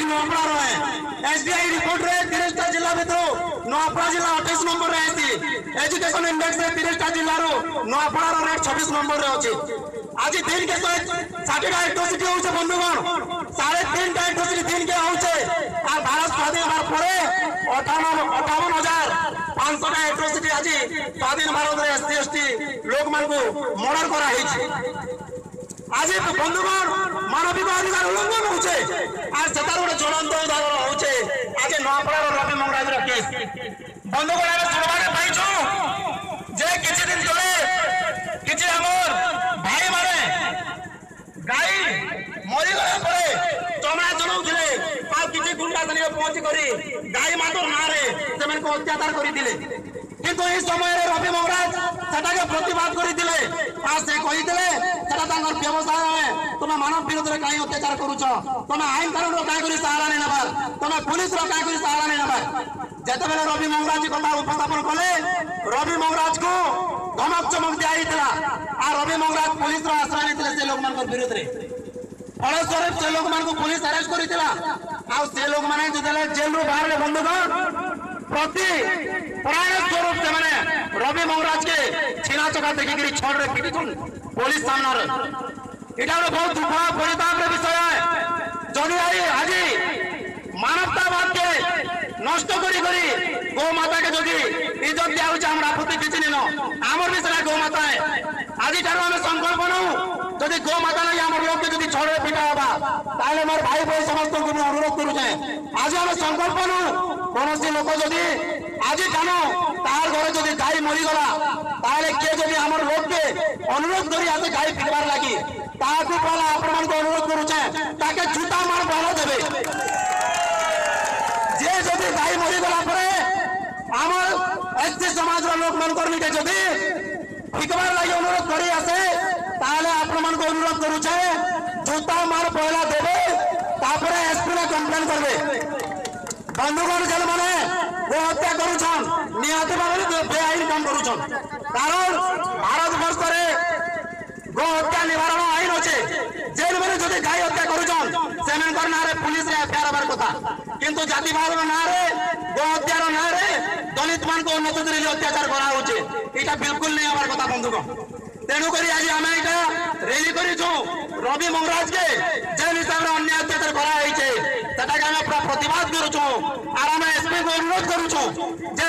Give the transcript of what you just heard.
district Nuapada रहे SBI report रे 30टा जिला भितर नुआपड़ा जिला 28 नंबर रे आसी एजुकेशन इंडेक्स रे 30टा जिल्ला रो नुआपड़ा रो रेट 26 नंबर रे अछि आज दिन के 60टा एट्रोसिटी होचे बंधुगण 3.5टा एट्रोसिटी दिन के होचे आ भारत स्वाधीन होबार परे 58,500टा एट्रोसिटी आज स्वाधीन भारत रे एससी एसटी लोक मान को मर्डर करा हिच आज बंधुगण मानविक अधिकार उल्लंघन होचे आज सेतार गोटे ज्वलंत उदाहरण होचे आज नुआपड़ा रवि मंगराज रो केस बंधुगण आमे सुनबारे पाइछु जे किछि दिन तले किछि हमर भाई माने गाई मरी गला परे चमड़ा चलाउथिले आ किछि गुंडा तनिक पहुंची करी गाई मातर मारे सेमन को अत्याचार करी दिले किंतु इस समय रे रवि मंगराज सेटाके प्रतिवाद करी दिले आ से कहि दिले सेटा तांगर व्यवसाय है तुम मानव विरोध रे काई अत्याचार करूछ तुम आईन कानून रो काई करी सहारा नै नबार तुम पुलिस रो काई करी सहारा नै नबार जेते बेले रवि मंगराज कथा उपस्थापन कले रवि मंगराज को धमक चमक दिया हितला आ रवि मंगराज पुलिस रो आश्रय लेतिले से लोक मान विरोध रे फलस्वरूप से लोक मान को पुलिस अरेस्ट करितिला आ से लोक माने जेतेले जेल रो बाहर ले बंधुगण प्रति प्राण स्वरूप से माने रवि मंगराज के छिना चका देखि गिरी छोड़ रे पिटी पुलिस सामने रे एटा बहुत दुख परिताप रे विषय है जदि आज मानवतावाद के नष्ट करी करी गौ माता के जदि इज्जत दिया होचे हमरा आपत्ति किछि नै न हमर विषय गौ माता है आज ठारो हम संकल्प नउ जदि गौ माता नै हमर लोक के जदि छोड़े पिटा होबा ताले मोर भाई भाई समस्त को अनुरोध करू जाय आज हम संकल्प नउ कोनोसी लोक जदि आज जानो तार घरे जदि गाय मरी गला ताले के जदि हमर लोक के अनुरोध करी आसे गाय पिटबार लागि ताकू पहला आपण मान को अनुरोध करू जाय ताके जूता मार बहला देबे जे जदि गाय मरी गला परे हमर एसटी समाज रो लोक मान कर्मी के जदि पिटबार लागि अनुरोध करी आसे ताले आपण मान को अनुरोध करू जाय जूता मार पहला देबे तापरे एसपी ने कंप्लेन करबे बंधुगण जेल माने वो हत्या करूछन निहत भाबरे बेआईन काम करूछन कारण भारत वर्ष रे गो हत्या निवारण आईन अछि जेल में जदि गाय हत्या करूछन सेमन कर नारे पुलिस रे एफआईआर हबार कथा किंतु जातिवाद रो नारे गो हत्या रो नारे दलित मान को उन्नत रे अत्याचार करा होचे एटा बिल्कुल नै हबार कथा बंधुगण तेणु करी आज आमे एटा रैली करी छु रवि मंगराज के जेल हिसाब रे अन्याय अत्याचार करा होइछे तटा के हम प्रतिवाद करू छु आर हम एसपी को अनुरोध करू छु जे